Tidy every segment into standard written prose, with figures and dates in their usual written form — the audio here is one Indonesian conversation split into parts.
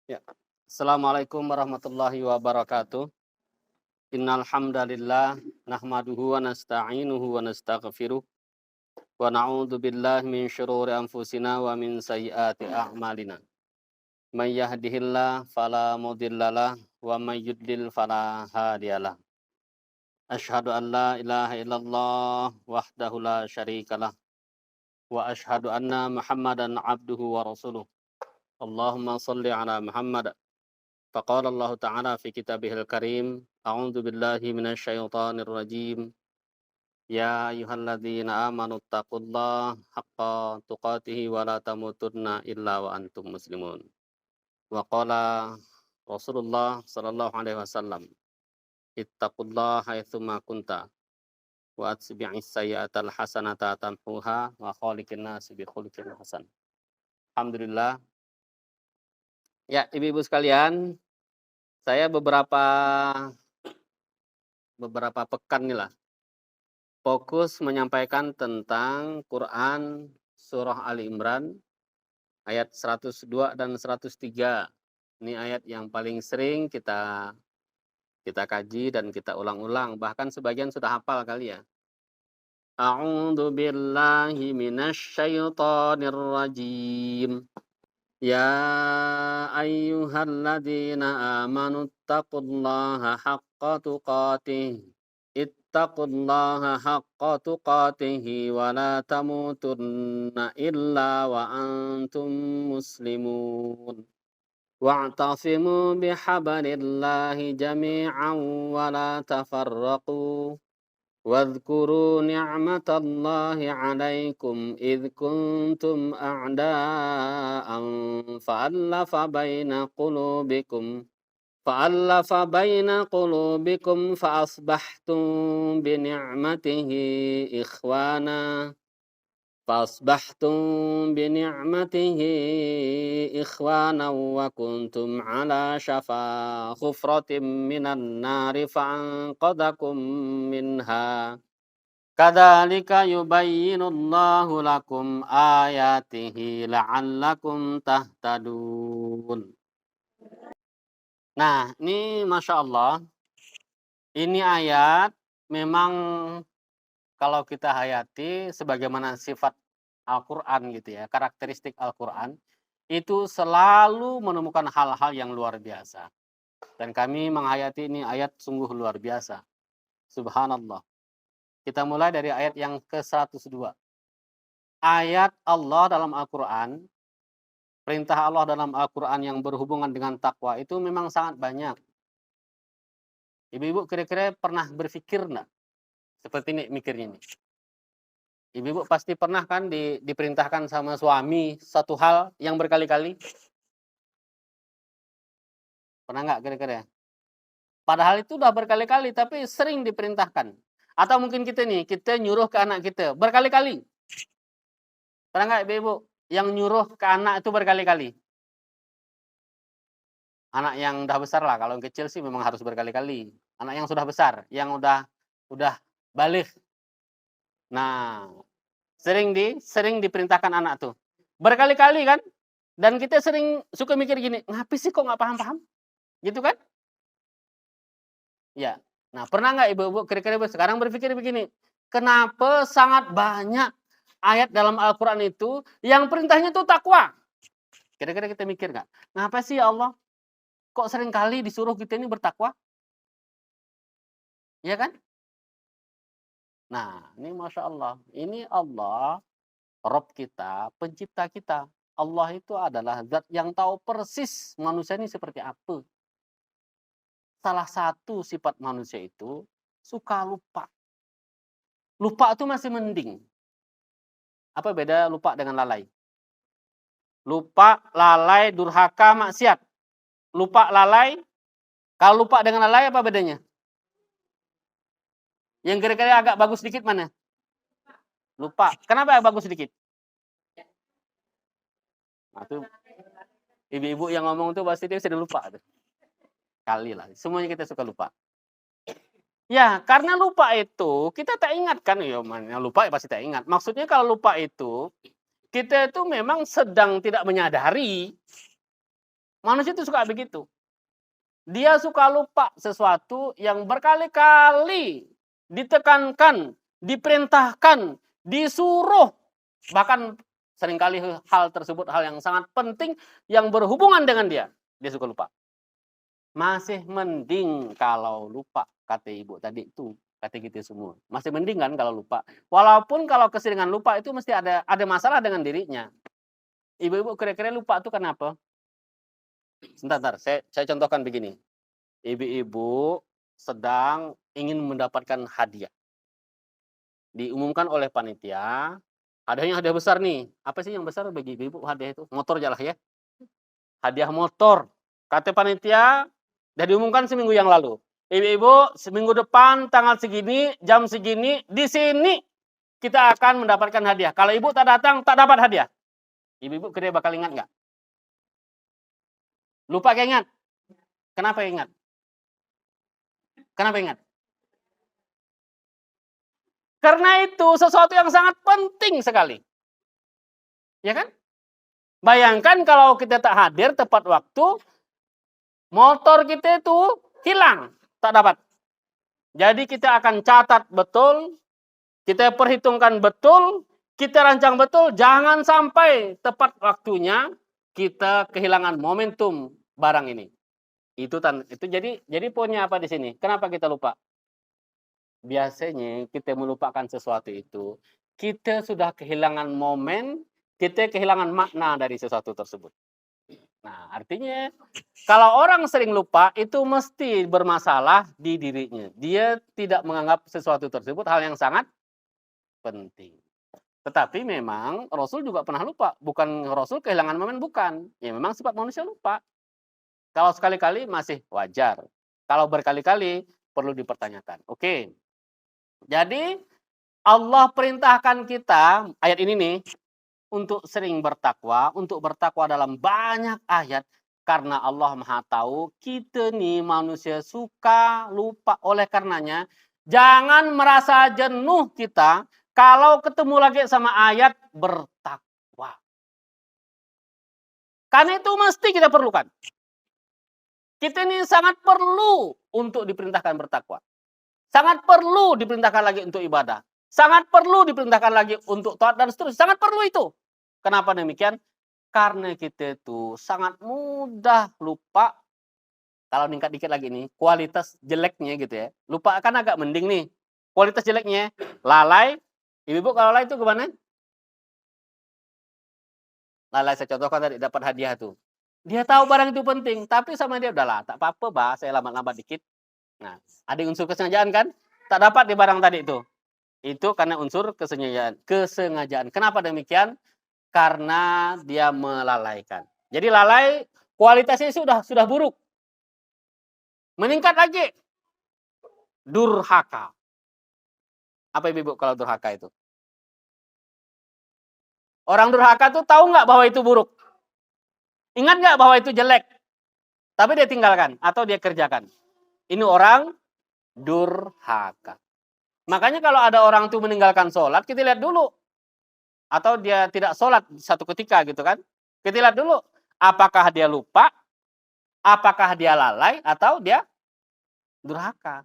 Ya. Assalamualaikum warahmatullahi wabarakatuh. Innal hamdalillah nahmaduhu wa nasta'inuhu wa nastaghfiruh wa na'udzu billahi min syururi anfusina wa min sayyiati a'malina. May yahdihillahu fala mudhillalah wa may yudlil fala hadiyalah. Asyhadu an la ilaha illallah wahdahu la syarikalah wa asyhadu anna Muhammadan abduhu wa rasuluh. Allahumma shalli ala Muhammad. فقال الله تعالى في كتابه الكريم أعوذ بالله من الشيطان الرجيم يا أيها الذين آمنوا اتقوا الله حق تقاته ولا تموتن إلا وأنتم مسلمون وقال رسول الله صلى الله عليه وسلم اتقوا الله حيثما كنت وأتبع السيئة الحسنة تمحوها وخالق الناس بخلق حسن. Alhamdulillah. Ya, ibu-ibu sekalian, saya beberapa pekan nih lah fokus menyampaikan tentang Quran surah Ali Imran ayat 102 dan 103. Ini ayat yang paling sering kita kita kaji dan kita ulang-ulang, bahkan sebagian sudah hafal kali ya. A'udzu billahi minasy syaithanir rajim. Ya ayyuhalladzina amanu taqullaha haqqa tuqatih. Ittaqullaha haqqa tuqatihi wa la tamutunna illa wa antum muslimun. Wa'tasimu bihablillahi jami'an wa la tafarraqu. Wadhkuru ni'matallahi 'alaikum idh kuntum a'da'an fa'alafa baina qulubikum fa'asbahtum bini'matihi ikhwana wa kuntum ala syafa khufratim minan nari fa'anqadhakum minha. Kadzalika yubayyinullahu lakum ayatihi la'allakum tahtadun. Nah, ini Masya Allah, ini ayat memang kalau kita hayati sebagaimana sifat Al-Quran gitu ya, karakteristik Al-Quran, itu selalu menemukan hal-hal yang luar biasa. Dan kami menghayati ini ayat sungguh luar biasa. Subhanallah. Kita mulai dari ayat yang ke-102. Ayat Allah dalam Al-Quran, perintah Allah dalam Al-Quran yang berhubungan dengan takwa itu memang sangat banyak. Ibu-ibu kira-kira pernah berpikir enggak? Seperti ini mikirnya nih. Ibu-ibu pasti pernah kan diperintahkan sama suami satu hal yang berkali-kali? Pernah nggak kira-kira? Padahal itu udah berkali-kali tapi sering diperintahkan. Atau mungkin kita nih, kita nyuruh ke anak kita berkali-kali. Pernah nggak ibu-ibu yang nyuruh ke anak itu berkali-kali? Anak yang udah besar lah, kalau yang kecil sih memang harus berkali-kali. Anak yang sudah besar, yang udah baligh. Nah, sering diperintahkan anak tuh. Berkali-kali kan? Dan kita sering suka mikir gini, "Ngapa sih kok nggak paham-paham?" Gitu kan? Ya. Nah, pernah nggak ibu-ibu kira-kira sekarang berpikir begini, kenapa sangat banyak ayat dalam Al-Quran itu yang perintahnya tuh takwa? Kira-kira kita mikir nggak? Ngapa sih ya Allah kok sering kali disuruh kita ini bertakwa? Ya kan? Nah, ini Masya Allah. Ini Allah, Rob kita, pencipta kita. Allah itu adalah zat yang tahu persis manusia ini seperti apa. Salah satu sifat manusia itu suka lupa. Lupa itu masih mending. Apa beda lupa dengan lalai? Lupa, lalai, durhaka, maksiat. Lupa, lalai. Kalau lupa dengan lalai apa bedanya? Yang kira-kira agak bagus sedikit mana? Lupa. Kenapa bagus sedikit? Nah, tuh ibu-ibu yang ngomong tuh pasti dia sudah lupa tuh. Kali lah. Semuanya kita suka lupa. Ya, karena lupa itu kita tak ingat kan, ya mana lupa ya pasti tak ingat. Maksudnya kalau lupa itu kita itu memang sedang tidak menyadari Manusia itu suka begitu. Dia suka lupa sesuatu yang berkali-kali ditekankan, diperintahkan, disuruh. Bahkan seringkali hal tersebut hal yang sangat penting yang berhubungan dengan dia. Dia suka lupa. Masih mending kalau lupa, kata ibu tadi itu, kata kita semua. Masih mending kan kalau lupa. Walaupun kalau keseringan lupa itu mesti ada masalah dengan dirinya. Ibu-ibu kira-kira lupa itu kenapa? Sebentar, saya contohkan begini. Ibu-ibu sedang ingin mendapatkan hadiah. Diumumkan oleh panitia, hadiahnya hadiah besar nih. Apa sih yang besar bagi ibu-ibu hadiah itu? Motor aja lah ya. Hadiah motor. Kata panitia, udah diumumkan seminggu yang lalu. Ibu-ibu, seminggu depan tanggal segini, jam segini, di sini kita akan mendapatkan hadiah. Kalau ibu tak datang, tak dapat hadiah. Ibu-ibu kira bakal ingat nggak? Lupa kayak ingat. Kenapa ingat? Kenapa ingat? Karena itu sesuatu yang sangat penting sekali. Ya kan? Bayangkan kalau kita tak hadir tepat waktu, motor kita itu hilang, tak dapat. Jadi kita akan catat betul, kita perhitungkan betul, kita rancang betul, jangan sampai tepat waktunya kita kehilangan momentum barang ini. Itu jadi poinnya apa di sini? Kenapa kita lupa? Biasanya kita melupakan sesuatu itu, kita sudah kehilangan momen, kita kehilangan makna dari sesuatu tersebut. Nah, artinya kalau orang sering lupa itu mesti bermasalah di dirinya. Dia tidak menganggap sesuatu tersebut hal yang sangat penting. Tetapi memang Rasul juga pernah lupa. Bukan Rasul kehilangan momen, bukan. Ya memang sifat manusia lupa. Kalau sekali-kali masih wajar. Kalau berkali-kali perlu dipertanyakan. Oke. Jadi Allah perintahkan kita, ayat ini nih, untuk sering bertakwa, untuk bertakwa dalam banyak ayat, karena Allah Maha tahu kita nih manusia suka lupa. Oleh karenanya, jangan merasa jenuh kita kalau ketemu lagi sama ayat bertakwa. Karena itu mesti kita perlukan. Kita ini sangat perlu untuk diperintahkan bertakwa. Sangat perlu diperintahkan lagi untuk ibadah. Sangat perlu diperintahkan lagi untuk taat dan seterusnya. Sangat perlu itu. Kenapa demikian? Karena kita itu sangat mudah lupa. Kalau meningkat dikit lagi nih, kualitas jeleknya gitu ya. Lupa kan agak mending nih. Kualitas jeleknya, lalai. Ibu-ibu kalau lalai itu gimana? Lalai saya contohkan tadi, dapat hadiah tuh. Dia tahu barang itu penting, tapi sama dia udahlah, tak apa-apa, bah, saya lambat-lambat dikit. Nah, ada unsur kesengajaan kan? Tak dapat di barang tadi itu. Itu karena unsur kesengajaan. Kenapa demikian? Karena dia melalaikan. Jadi lalai kualitasnya sudah buruk. Meningkat lagi. Durhaka. Apa ibu kalau durhaka itu? Orang durhaka tuh tahu nggak bahwa itu buruk? Ingat nggak bahwa itu jelek? Tapi dia tinggalkan atau dia kerjakan. Ini orang durhaka. Makanya kalau ada orang tuh meninggalkan sholat, kita lihat dulu. Atau dia tidak sholat satu ketika gitu kan. Kita lihat dulu. Apakah dia lupa, apakah dia lalai, atau dia durhaka.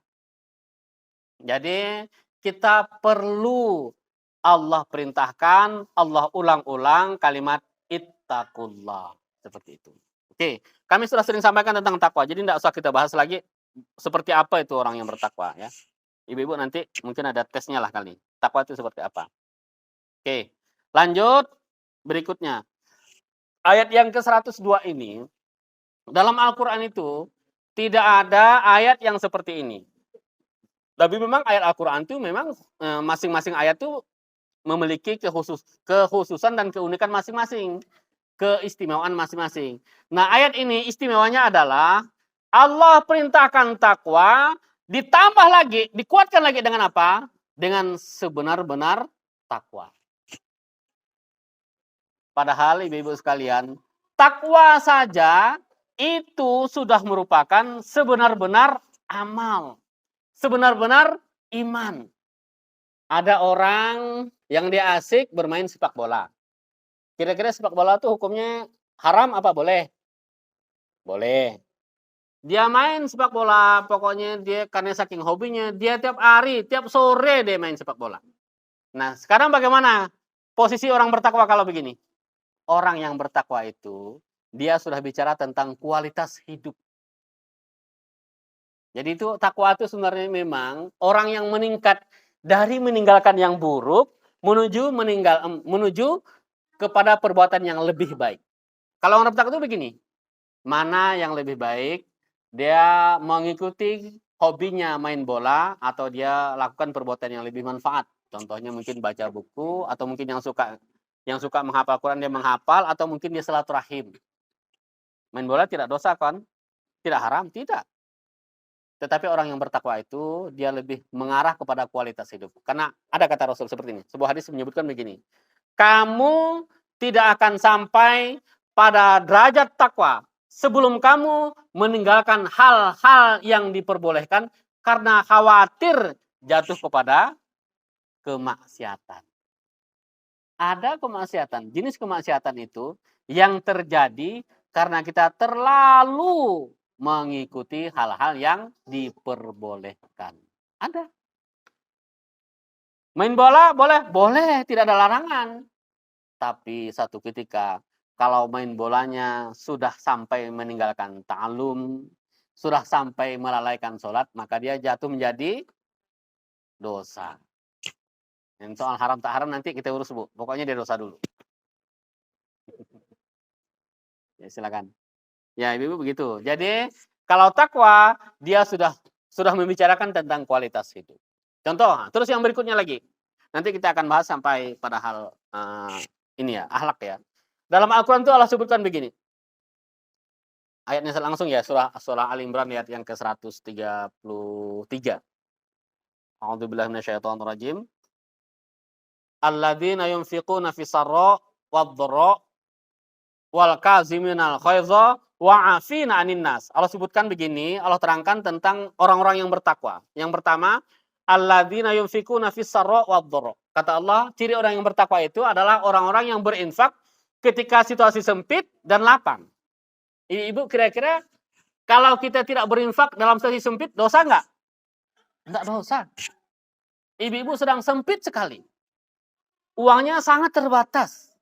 Jadi kita perlu Allah perintahkan, Allah ulang-ulang kalimat ittaqullah. Seperti itu. Oke, kami sudah sering sampaikan tentang takwa. Jadi tidak usah kita bahas lagi seperti apa itu orang yang bertakwa ya. Ibu-ibu nanti mungkin ada tesnya lah kali. Takwa itu seperti apa. Oke, lanjut berikutnya. Ayat yang ke-102 ini, dalam Al-Quran itu tidak ada ayat yang seperti ini. Tapi memang ayat Al-Quran itu memang masing-masing ayat itu memiliki kekhususan dan keunikan masing-masing. Keistimewaan masing-masing. Nah, ayat ini istimewanya adalah Allah perintahkan takwa, ditambah lagi, dikuatkan lagi dengan apa? Dengan sebenar-benar takwa. Padahal ibu-ibu sekalian, takwa saja itu sudah merupakan sebenar-benar amal. Sebenar-benar iman. Ada orang yang dia asik bermain sepak bola. Kira-kira sepak bola itu hukumnya haram apa boleh? Boleh. Dia main sepak bola, pokoknya dia karena saking hobinya, dia tiap hari, tiap sore dia main sepak bola. Nah, sekarang bagaimana posisi orang bertakwa kalau begini? Orang yang bertakwa itu, dia sudah bicara tentang kualitas hidup. Jadi itu takwa itu sebenarnya memang orang yang meningkat dari meninggalkan yang buruk menuju kepada perbuatan yang lebih baik. Kalau orang bertakwa itu begini, mana yang lebih baik? Dia mengikuti hobinya main bola atau dia lakukan perbuatan yang lebih manfaat. Contohnya mungkin baca buku atau mungkin yang suka menghafal Quran dia menghafal atau mungkin dia silaturahim. Main bola tidak dosa kan? Tidak haram, tidak. Tetapi orang yang bertakwa itu dia lebih mengarah kepada kualitas hidup. Karena ada kata Rasul seperti ini. Sebuah hadis menyebutkan begini. Kamu tidak akan sampai pada derajat takwa sebelum kamu meninggalkan hal-hal yang diperbolehkan karena khawatir jatuh kepada kemaksiatan. Ada kemaksiatan, jenis kemaksiatan itu yang terjadi karena kita terlalu mengikuti hal-hal yang diperbolehkan. Ada. Main bola boleh? Boleh, tidak ada larangan. Tapi satu ketika kalau main bolanya sudah sampai meninggalkan ta'alum, sudah sampai melalaikan sholat, maka dia jatuh menjadi dosa. Dan soal haram tak haram nanti kita urus, Bu. Pokoknya dia dosa dulu. Ya, silakan. Ya, Ibu begitu. Jadi, kalau takwa dia sudah membicarakan tentang kualitas hidup. Contoh, terus yang berikutnya lagi. Nanti kita akan bahas sampai pada hal ini ya, akhlak ya. Dalam Al-Qur'an itu Allah sebutkan begini. Ayatnya langsung ya, surah Al Imran ayat yang ke-133. A'udzubillahi minasyaitonirrajim. Alladzina yunfiquna fis sarra wad-dharra wal kaziminal ghaidha wa 'afina 'anil nas. Allah sebutkan begini, Allah terangkan tentang orang-orang yang bertakwa. Yang pertama, alladzina yunfiquna fis sarra wad-dharra. Kata Allah, ciri orang yang bertakwa itu adalah orang-orang yang berinfak ketika situasi sempit dan lapang. Ibu kira-kira kalau kita tidak berinfak dalam situasi sempit, dosa nggak? Nggak dosa. Ibu-ibu sedang sempit sekali. Uangnya sangat terbatas.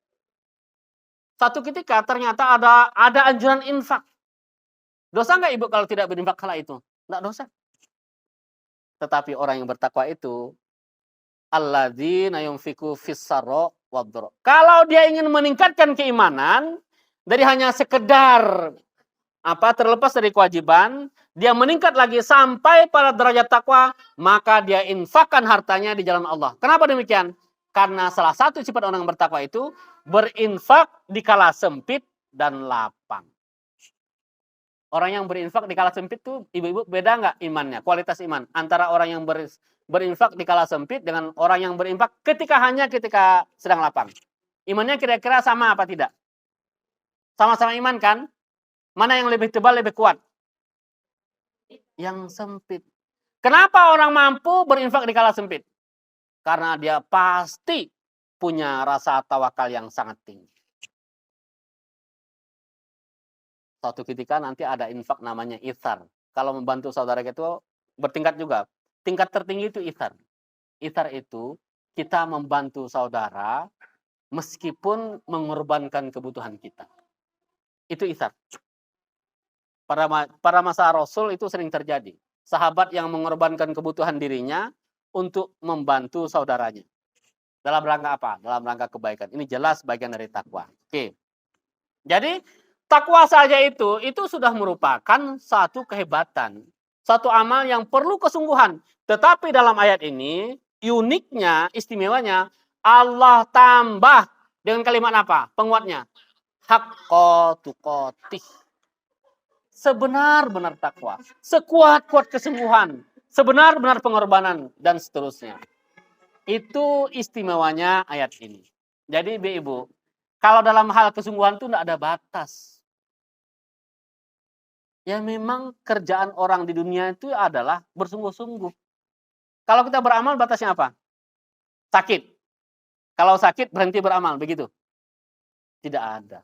Satu ketika ternyata ada anjuran infak. Dosa nggak ibu kalau tidak berinfak kala itu? Nggak dosa. Tetapi orang yang bertakwa itu, alladzina yunfiqu fis-sarra wad-dharra. Kalau dia ingin meningkatkan keimanan, dari hanya sekedar terlepas dari kewajiban, dia meningkat lagi sampai pada derajat takwa, maka dia infakkan hartanya di jalan Allah. Kenapa demikian? Karena salah satu sifat orang yang bertakwa itu berinfak di kala sempit dan lapang. Orang yang berinfak di kala sempit itu, ibu-ibu, beda nggak imannya, kualitas iman antara orang yang berinfak di kala sempit dengan orang yang berinfak ketika sedang lapang. Imannya kira-kira sama apa tidak? Sama-sama iman kan? Mana yang lebih tebal, lebih kuat? Yang sempit. Kenapa orang mampu berinfak di kala sempit? Karena dia pasti punya rasa tawakal yang sangat tinggi. Suatu ketika nanti ada infak namanya ithar. Kalau membantu saudara itu bertingkat juga. Tingkat tertinggi itu ithar. Ithar itu kita membantu saudara meskipun mengorbankan kebutuhan kita. Itu ithar. Pada masa Rasul itu sering terjadi. Sahabat yang mengorbankan kebutuhan dirinya untuk membantu saudaranya. Dalam rangka apa? Dalam rangka kebaikan. Ini jelas bagian dari takwa. Oke. Jadi takwa saja itu sudah merupakan satu kehebatan. Satu amal yang perlu kesungguhan. Tetapi dalam ayat ini, uniknya, istimewanya, Allah tambah dengan kalimat apa? Penguatnya. Haqqa tuqatih. Sebenar-benar takwa. Sekuat-kuat kesungguhan. Sebenar-benar pengorbanan. Dan seterusnya. Itu istimewanya ayat ini. Jadi ibu, kalau dalam hal kesungguhan itu tidak ada batas. Ya memang kerjaan orang di dunia itu adalah bersungguh-sungguh. Kalau kita beramal batasnya apa? Sakit. Kalau sakit berhenti beramal, begitu? Tidak ada.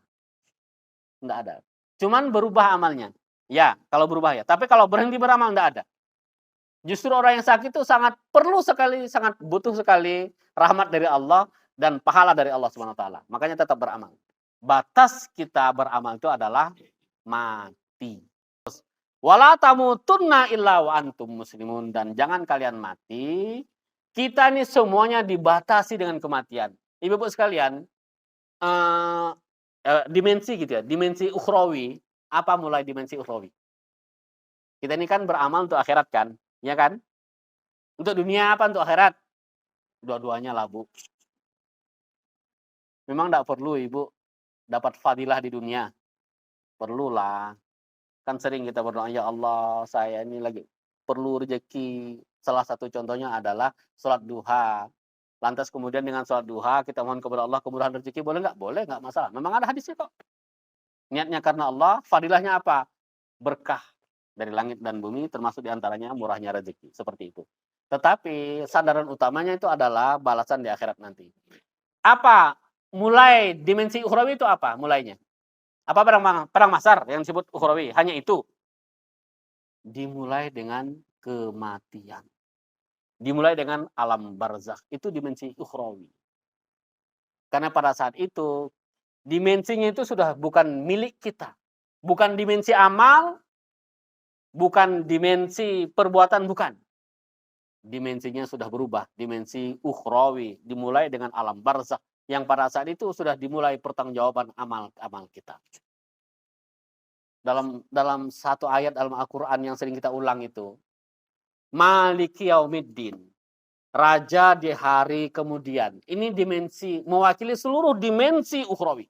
Tidak ada. Cuman berubah amalnya. Ya, kalau berubah ya. Tapi kalau berhenti beramal enggak ada. Justru orang yang sakit itu sangat perlu sekali, sangat butuh sekali rahmat dari Allah dan pahala dari Allah Subhanahu wa taala. Makanya tetap beramal. Batas kita beramal itu adalah mati. Wala tamutunna illa wa antum muslimun, dan jangan kalian mati. Kita ini semuanya dibatasi dengan kematian. Ibu-ibu sekalian, dimensi gitu ya, dimensi ukhrawi. Apa mulai dimensi ukhrawi? Kita ini kan beramal untuk akhirat kan, ya kan? Untuk dunia apa untuk akhirat? Dua-duanya lah, Bu. Memang enggak perlu Ibu dapat fadilah di dunia. Perlulah. Kan sering kita berdoa, "Ya Allah, saya ini lagi perlu rezeki." Salah satu contohnya adalah sholat duha. Lantas kemudian dengan sholat duha kita mohon kepada Allah kemudahan rezeki, boleh nggak? Boleh, nggak masalah. Memang ada hadisnya kok. Niatnya karena Allah, fadilahnya apa? Berkah dari langit dan bumi, termasuk diantaranya murahnya rezeki. Seperti itu. Tetapi sandaran utamanya itu adalah balasan di akhirat nanti. Apa? Mulai dimensi ukhrawi itu apa mulainya? Apa perang mahsyar yang disebut ukhrawi? Hanya itu. Dimulai dengan kematian. Dimulai dengan alam barzakh. Itu dimensi ukhrawi. Karena pada saat itu, dimensinya itu sudah bukan milik kita. Bukan dimensi amal, bukan dimensi perbuatan, bukan. Dimensinya sudah berubah. Dimensi ukhrawi. Dimulai dengan alam barzakh. Yang pada saat itu sudah dimulai pertanggungjawaban amal kita. Dalam satu ayat dalam Al-Quran yang sering kita ulang itu, Maliki Yaumiddin, Raja di hari kemudian. Ini dimensi, mewakili seluruh dimensi ukhrawi.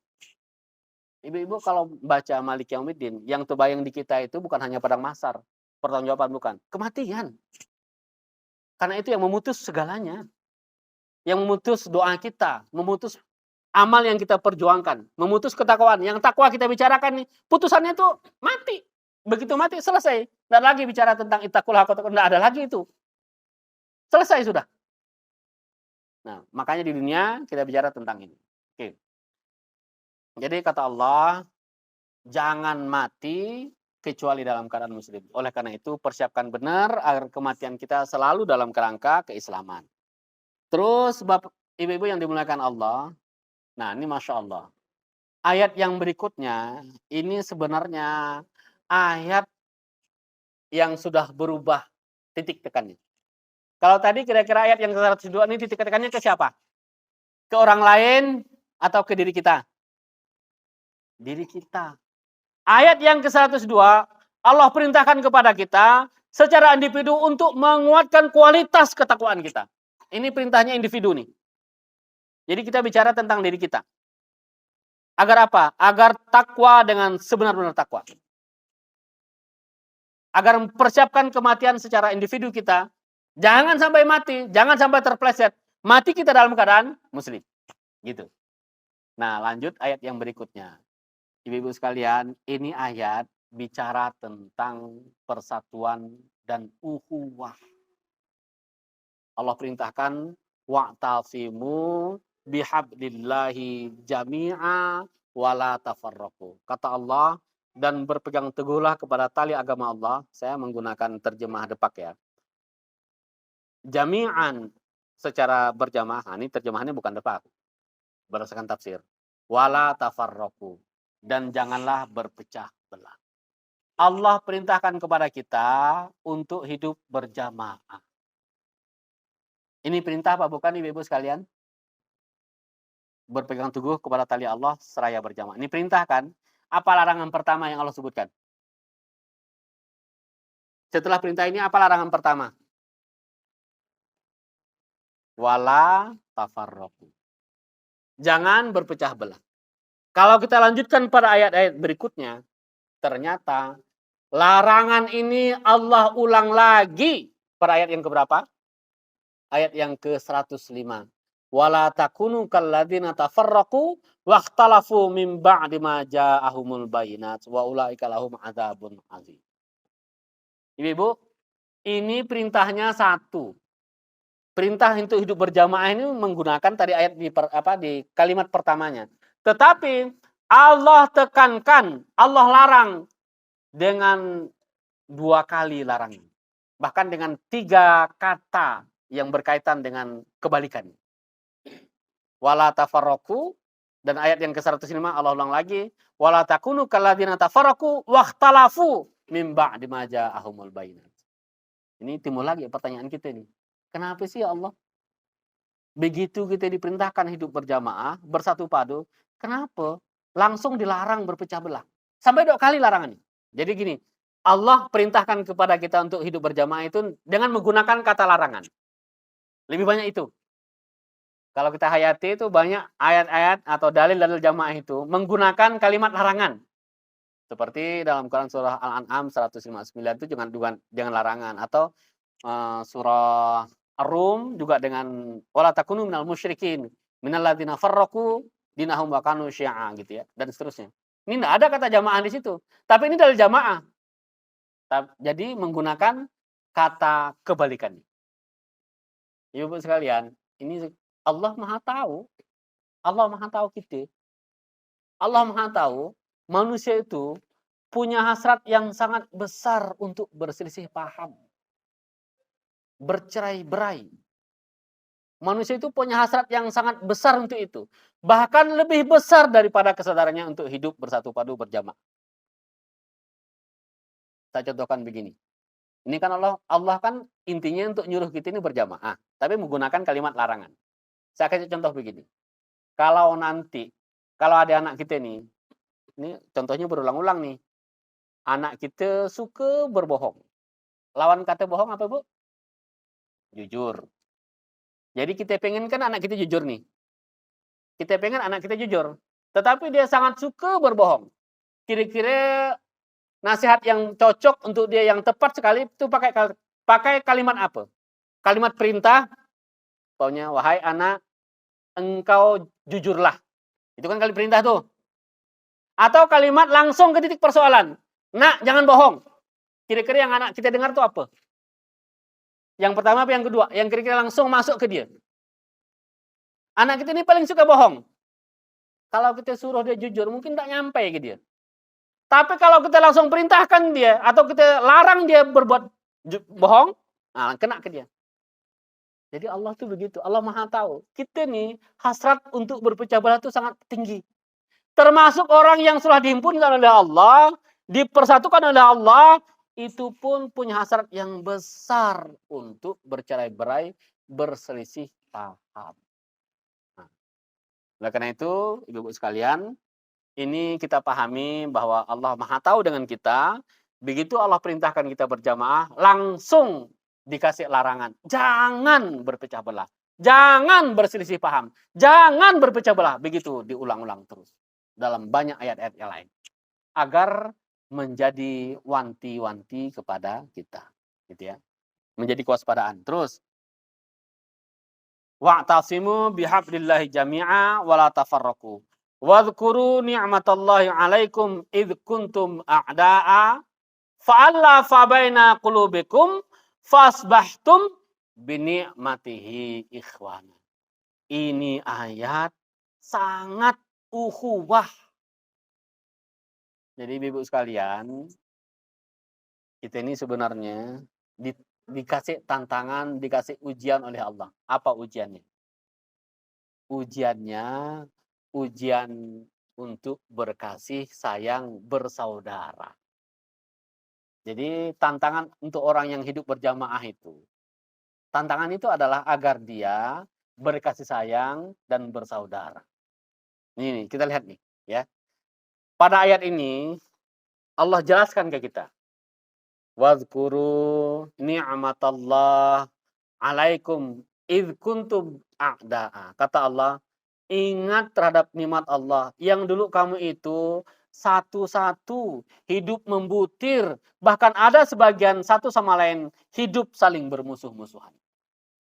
Ibu-ibu kalau baca Maliki Yaumiddin, yang terbayang di kita itu bukan hanya padang mahsyar, pertanggungjawaban bukan, kematian. Karena itu yang memutus segalanya. Yang memutus doa kita, memutus amal yang kita perjuangkan, memutus ketakwaan. Yang takwa kita bicarakan nih, putusannya itu mati. Begitu mati selesai. Tidak lagi bicara tentang ittaqul haqqa, tidak ada lagi itu. Selesai sudah. Nah, makanya di dunia kita bicara tentang ini. Oke. Jadi kata Allah, jangan mati kecuali dalam keadaan muslim. Oleh karena itu persiapkan benar agar kematian kita selalu dalam kerangka keislaman. Terus ibu-ibu yang dimuliakan Allah, nah ini Masya Allah. Ayat yang berikutnya, ini sebenarnya ayat yang sudah berubah titik tekannya. Kalau tadi kira-kira ayat yang ke-102 ini titik tekannya ke siapa? Ke orang lain atau ke diri kita? Diri kita. Ayat yang ke-102, Allah perintahkan kepada kita secara individu untuk menguatkan kualitas ketakwaan kita. Ini perintahnya individu nih. Jadi kita bicara tentang diri kita. Agar apa? Agar takwa dengan sebenar-benar takwa. Agar mempersiapkan kematian secara individu kita. Jangan sampai mati, jangan sampai terpleset. Mati kita dalam keadaan muslim. Gitu. Nah, lanjut ayat yang berikutnya. Ibu-ibu sekalian, ini ayat bicara tentang persatuan dan ukhuwah. Allah perintahkan wa'tasimu bihablillahi jami'a wala tafarraqu. Kata Allah, dan berpegang teguhlah kepada tali agama Allah. Saya menggunakan terjemah Depak ya. Jami'an secara berjamaah, ini terjemahannya bukan Depak. Berdasarkan tafsir. Wala tafarraqu, dan janganlah berpecah belah. Allah perintahkan kepada kita untuk hidup berjamaah. Ini perintah apa bukan ibu-ibu sekalian? Berpegang teguh kepada tali Allah seraya berjamaah. Ini perintah kan? Apa larangan pertama yang Allah sebutkan? Setelah perintah ini apa larangan pertama? Wala tafarraqu. Jangan berpecah belah. Kalau kita lanjutkan pada ayat-ayat berikutnya, ternyata larangan ini Allah ulang lagi pada ayat yang keberapa? Ayat yang ke-105. Wala takunu kalladzina tafarraqu wakhtalafu min ba'di ma ja'ahumul bayyinat wa ulaika lahum adzabun azim. Ibu-ibu, ini perintahnya satu. Perintah untuk hidup berjamaah ini menggunakan tadi ayat di kalimat pertamanya. Tetapi Allah tekankan, Allah larang dengan 2 kali larangan. Bahkan dengan 3 kata yang berkaitan dengan kebalikannya. Wala tafarraqu, dan ayat yang ke-105 Allah ulang lagi, wala takunu kalladzina tafarraqu wakhtalafu mim ba'di ma ja'ahumul bayyinat. Ini timbul lagi pertanyaan kita nih. Kenapa sih ya Allah? Begitu kita diperintahkan hidup berjamaah, bersatu padu, kenapa langsung dilarang berpecah belah? Sampai 2 kali larangannya. Jadi gini, Allah perintahkan kepada kita untuk hidup berjamaah itu dengan menggunakan kata larangan. Lebih banyak itu. Kalau kita hayati itu banyak ayat-ayat atau dalil-dalil jamaah itu menggunakan kalimat larangan. Seperti dalam Quran surah Al-An'am 159 itu jangan larangan, atau surah Ar-Rum juga dengan wala takunu minal musyrikin minal ladzina farraqu dinahum wa kanu syi'a gitu ya, dan seterusnya. Ini enggak ada kata jamaah di situ, tapi ini dalil jamaah. Jadi menggunakan kata kebalikannya. Ibu sekalian, ini Allah Maha tahu. Allah Maha tahu kita. Allah Maha tahu manusia itu punya hasrat yang sangat besar untuk berselisih paham, bercerai-berai. Manusia itu punya hasrat yang sangat besar untuk itu. Bahkan lebih besar daripada kesadarannya untuk hidup bersatu padu berjamaah. Saya contohkan begini. Ini kan Allah kan intinya untuk nyuruh kita ini berjamaah, tapi menggunakan kalimat larangan. Saya kasih contoh begini. Kalau ada anak kita nih, ini contohnya berulang-ulang nih. Anak kita suka berbohong. Lawan kata bohong apa, Bu? Jujur. Jadi kita pengen kan anak kita jujur nih. Kita pengen anak kita jujur. Tetapi dia sangat suka berbohong. Kira-kira nasihat yang cocok untuk dia yang tepat sekali itu pakai kalimat apa? Kalimat perintah. Pokoknya, wahai anak, engkau jujurlah. Itu kan kalimat perintah tuh. Atau kalimat langsung ke titik persoalan. Nak, jangan bohong. Kira-kira yang anak kita dengar tuh apa? Yang pertama apa yang kedua? Yang kira-kira langsung masuk ke dia. Anak kita ini paling suka bohong. Kalau kita suruh dia jujur, mungkin tak nyampe ke dia. Tapi kalau kita langsung perintahkan dia, atau kita larang dia berbuat bohong, nah, kena ke dia. Jadi Allah tuh begitu. Allah Maha tahu. Kita nih hasrat untuk berpecah belah itu sangat tinggi. Termasuk orang yang sudah dihimpunkan oleh Allah, dipersatukan oleh Allah, itu pun punya hasrat yang besar untuk bercerai-berai, berselisih paham. Nah, oleh karena itu, ibu-ibu sekalian, ini kita pahami bahwa Allah Maha tahu dengan kita. Begitu Allah perintahkan kita berjamaah, langsung dikasih larangan. Jangan berpecah belah. Jangan berselisih paham. Jangan berpecah belah. Begitu diulang-ulang terus. Dalam banyak ayat-ayat yang lain. Agar menjadi wanti-wanti kepada kita. Gitu ya. Menjadi kewaspadaan. Terus. Wa'tasimu bihablillahi jami'a wa la tafarraqu. Wadhkuru ni'matallahi 'alaikum idh kuntum a'da'a fa'alafa baina qulubikum fasbahtum bini'matihi ikhwana. Ini ayat sangat ukhuwah. Jadi ibu sekalian, kita ini sebenarnya dikasih tantangan, dikasih ujian oleh Allah. Apa ujiannya? Ujiannya ujian untuk berkasih sayang bersaudara. Jadi tantangan untuk orang yang hidup berjamaah itu. Tantangan itu adalah agar dia berkasih sayang dan bersaudara. Ini kita lihat nih ya. Pada ayat ini Allah jelaskan ke kita. Wadhkuru ni'matallah 'alaikum idh kuntum a'da'a. Kata Allah, ingat terhadap nikmat Allah yang dulu kamu itu satu-satu hidup membutir, bahkan ada sebagian satu sama lain hidup saling bermusuh-musuhan.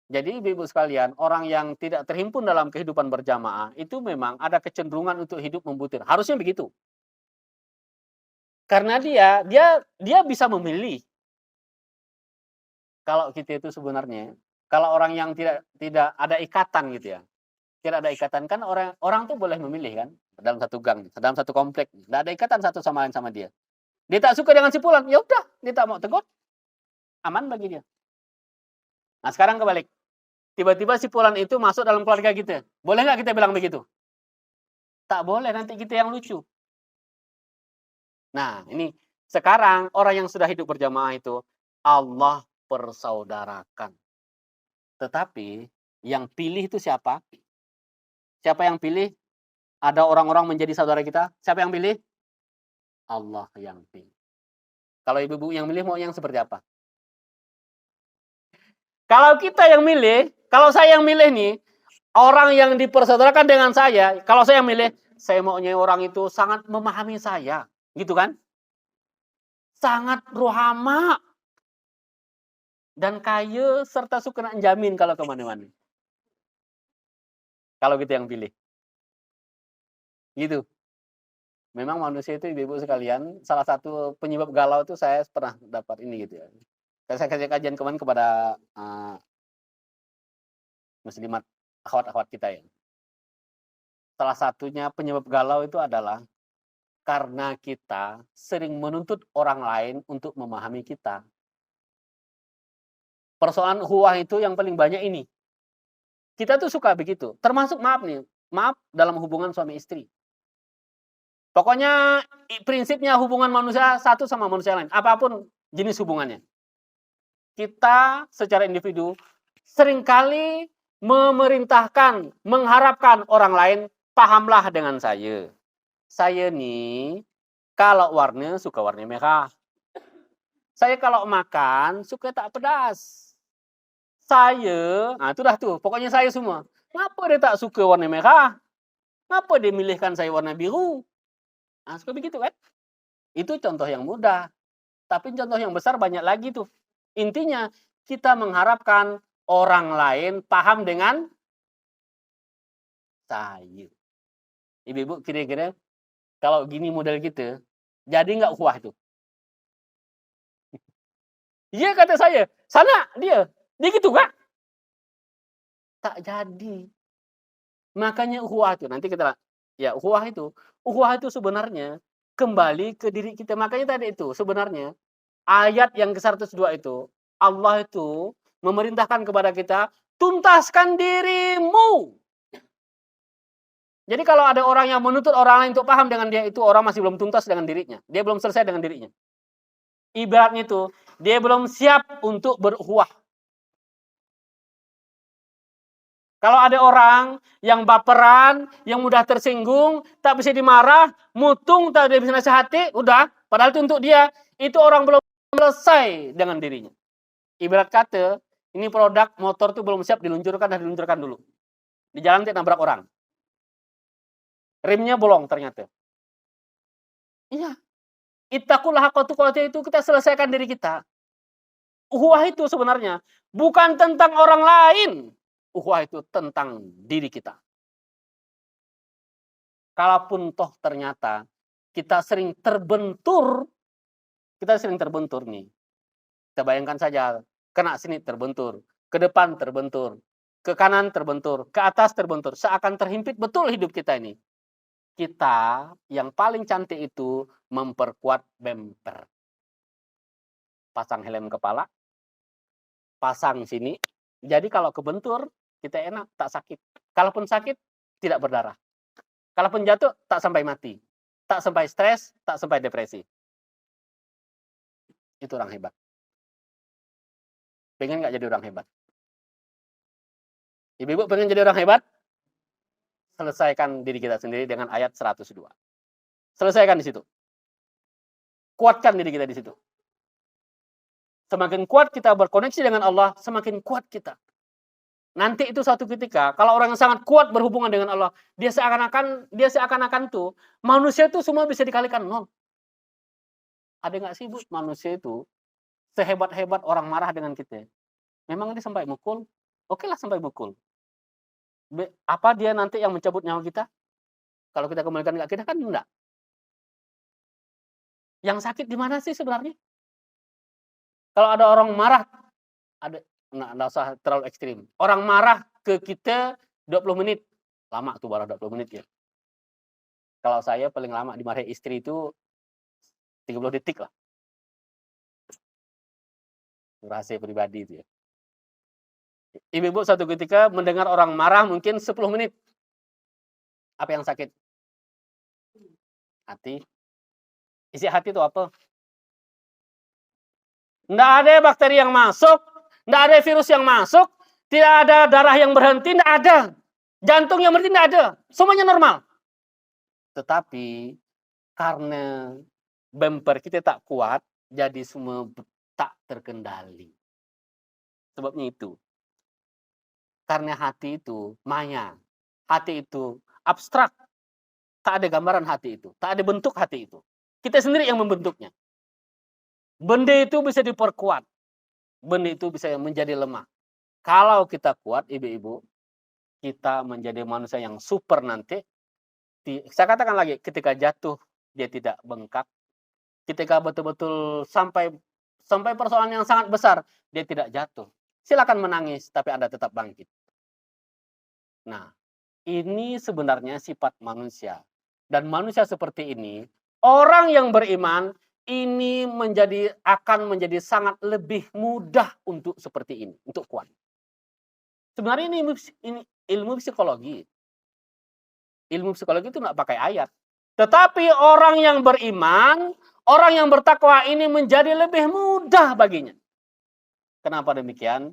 Jadi ibu sekalian, orang yang tidak terhimpun dalam kehidupan berjamaah itu memang ada kecenderungan untuk hidup membutir. Harusnya begitu. Karena dia bisa memilih. Kalau kita itu sebenarnya, kalau orang yang tidak ada ikatan gitu ya. Tidak ada ikatan kan orang tuh boleh memilih kan dalam satu gang, dalam satu komplek. Tidak ada ikatan satu sama lain sama dia. Dia tak suka dengan si Fulan, ya udah, dia tak mau tegur, aman bagi dia. Nah sekarang kebalik. Tiba-tiba si Fulan itu masuk dalam keluarga kita. Boleh nggak kita bilang begitu? Tak boleh, nanti kita yang lucu. Nah ini sekarang orang yang sudah hidup berjamaah itu Allah persaudarakan. Tetapi yang pilih itu siapa? Siapa yang pilih? Ada orang-orang menjadi saudara kita. Siapa yang pilih? Allah yang pilih. Kalau ibu-ibu yang milih mau yang seperti apa? Kalau kita yang milih, kalau saya yang milih nih, orang yang dipersaudarakan dengan saya, kalau saya yang milih, saya maunya orang itu sangat memahami saya. Gitu kan? Sangat rohama. Dan kaya serta suka nak jamin kalau kemana-mana. Kalau kita yang pilih. Gitu. Memang manusia itu ibu-ibu sekalian, salah satu penyebab galau itu saya pernah dapat ini gitu ya. Saya kasih kajian kemarin kepada muslimat akhwat-akhwat kita ya. Salah satunya penyebab galau itu adalah karena kita sering menuntut orang lain untuk memahami kita. Persoalan ukhuwah itu yang paling banyak ini. Kita tuh suka begitu. Termasuk maaf dalam hubungan suami istri. Pokoknya prinsipnya hubungan manusia satu sama manusia lain, apapun jenis hubungannya. Kita secara individu seringkali memerintahkan, mengharapkan orang lain, pahamlah dengan saya. Saya nih kalau warna suka warna merah. Saya kalau makan suka tak pedas. Saya, nah itu dah tuh, pokoknya saya semua. Ngapa dia tak suka warna merah? Ngapa dia milihkan saya warna biru? Nah, suka begitu kan? Itu contoh yang mudah. Tapi contoh yang besar banyak lagi tuh. Intinya, kita mengharapkan orang lain paham dengan saya. Ibu-ibu kira-kira kalau gini model gitu, jadi nggak ukhuwah itu? Iya kata saya, sana dia gitu kak? Tak jadi. Makanya ukhuwah itu, nanti kita, ya ukhuwah itu sebenarnya kembali ke diri kita. Makanya tadi itu sebenarnya ayat yang ke-102 itu, Allah itu memerintahkan kepada kita, tuntaskan dirimu. Jadi kalau ada orang yang menuntut orang lain untuk paham dengan dia, itu orang masih belum tuntas dengan dirinya. Dia belum selesai dengan dirinya. Ibaratnya itu, dia belum siap untuk berukhuwah. Kalau ada orang yang baperan, yang mudah tersinggung, tak bisa dimarah, mutung, tak bisa nasihati, udah. Padahal itu untuk dia, itu orang belum selesai dengan dirinya. Ibarat kata, ini produk motor tuh belum siap diluncurkan dulu. Di jalan tidak nabrak orang. Remnya bolong ternyata. Iya. Ittaqullah haqqa tuqatih itu kita selesaikan diri kita. Ukhuwah itu sebenarnya bukan tentang orang lain. Ukhuwah itu tentang diri kita. Kalaupun toh ternyata kita sering terbentur nih. Kita bayangkan saja, kena sini terbentur, ke depan terbentur, ke kanan terbentur, ke atas terbentur, seakan terhimpit betul hidup kita ini. Kita yang paling cantik itu memperkuat bemper. Pasang helm kepala, pasang sini. Jadi kalau kebentur, kita enak, tak sakit. Kalaupun sakit, tidak berdarah. Kalaupun jatuh, tak sampai mati. Tak sampai stres, tak sampai depresi. Itu orang hebat. Pengen nggak jadi orang hebat? Ibu-ibu pengen jadi orang hebat? Selesaikan diri kita sendiri dengan ayat 102. Selesaikan di situ. Kuatkan diri kita di situ. Semakin kuat kita berkoneksi dengan Allah, semakin kuat kita. Nanti itu suatu ketika, kalau orang yang sangat kuat berhubungan dengan Allah, dia seakan-akan tuh, manusia itu semua bisa dikalikan nol. Ada nggak sih, Bu, manusia itu sehebat-hebat orang marah dengan kita? Memang dia sampai mukul? Oke lah sampai mukul. Apa dia nanti yang mencabut nyawa kita? Kalau kita kembalikan ke kita kan enggak. Yang sakit di mana sih sebenarnya? Kalau ada orang marah, ada enggak usah terlalu ekstrim. Orang marah ke kita 20 menit, Lama tuh baru 20 menit ya. Kalau saya paling lama dimarahi istri itu 30 detik lah. Rahasia pribadi itu ya. Ibu-ibu satu ketika mendengar orang marah mungkin 10 menit. Apa yang sakit? Hati. Isi hati itu apa? Nggak ada bakteri yang masuk, nggak ada virus yang masuk, tidak ada darah yang berhenti, nggak ada. Jantung yang berhenti, nggak ada. Semuanya normal. Tetapi karena bumper kita tak kuat, jadi semua tak terkendali. Sebabnya itu. Karena hati itu maya. Hati itu abstrak. Tak ada gambaran hati itu. Tak ada bentuk hati itu. Kita sendiri yang membentuknya. Benda itu bisa diperkuat. Benda itu bisa menjadi lemah. Kalau kita kuat, ibu-ibu, kita menjadi manusia yang super nanti. Saya katakan lagi, ketika jatuh, dia tidak bengkak. Ketika betul-betul sampai persoalan yang sangat besar, dia tidak jatuh. Silakan menangis, tapi Anda tetap bangkit. Nah, ini sebenarnya sifat manusia. Dan manusia seperti ini, orang yang beriman, ini akan menjadi sangat lebih mudah untuk seperti ini, untuk kuat. Sebenarnya ini ilmu psikologi. Ilmu psikologi itu nggak pakai ayat. Tetapi orang yang beriman, orang yang bertakwa ini menjadi lebih mudah baginya. Kenapa demikian?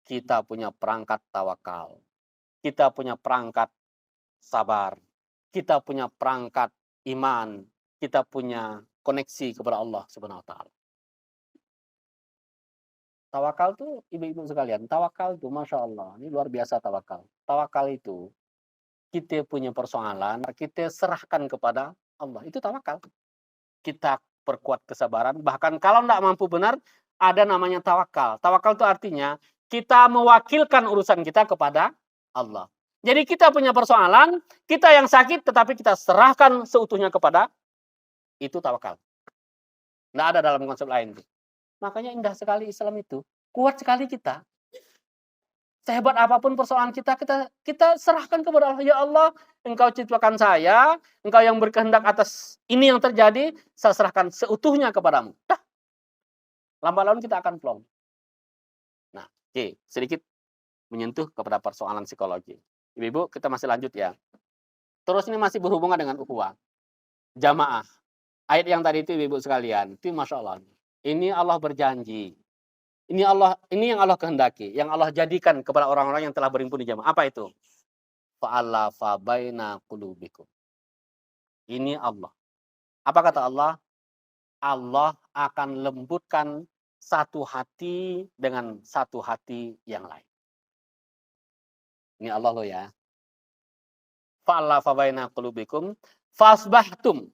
Kita punya perangkat tawakal. Kita punya perangkat sabar. Kita punya perangkat iman. Kita punya koneksi kepada Allah Subhanahu wa taala. Tawakal tuh ibu-ibu sekalian, tawakal tuh Masya Allah, ini luar biasa tawakal. Tawakal itu kita punya persoalan, kita serahkan kepada Allah. Itu tawakal. Kita perkuat kesabaran, bahkan kalau tidak mampu benar, ada namanya tawakal. Tawakal itu artinya kita mewakilkan urusan kita kepada Allah. Jadi kita punya persoalan, kita yang sakit, tetapi kita serahkan seutuhnya kepada itu tawakal. Tidak ada dalam konsep lain. Makanya indah sekali Islam itu. Kuat sekali kita. Sehebat apapun persoalan kita serahkan kepada Allah. Ya Allah, Engkau ciptakan saya, Engkau yang berkehendak atas ini yang terjadi, saya serahkan seutuhnya kepadamu. Dah. Lambat laun kita akan plong. Nah, oke, sedikit menyentuh kepada persoalan psikologi. Ibu-ibu, kita masih lanjut ya. Terus ini masih berhubungan dengan ukhuwah. Jamaah. Ayat yang tadi itu ibu-ibu sekalian, itu Masya Allah. Ini Allah berjanji. Ini yang Allah kehendaki, yang Allah jadikan kepada orang-orang yang telah berhimpun di jamaah. Apa itu? Fa'alafa baina qulubikum. Ini Allah. Apa kata Allah? Allah akan lembutkan satu hati dengan satu hati yang lain. Ini Allah loh ya. Fa'alafa baina qulubikum fasbahtum.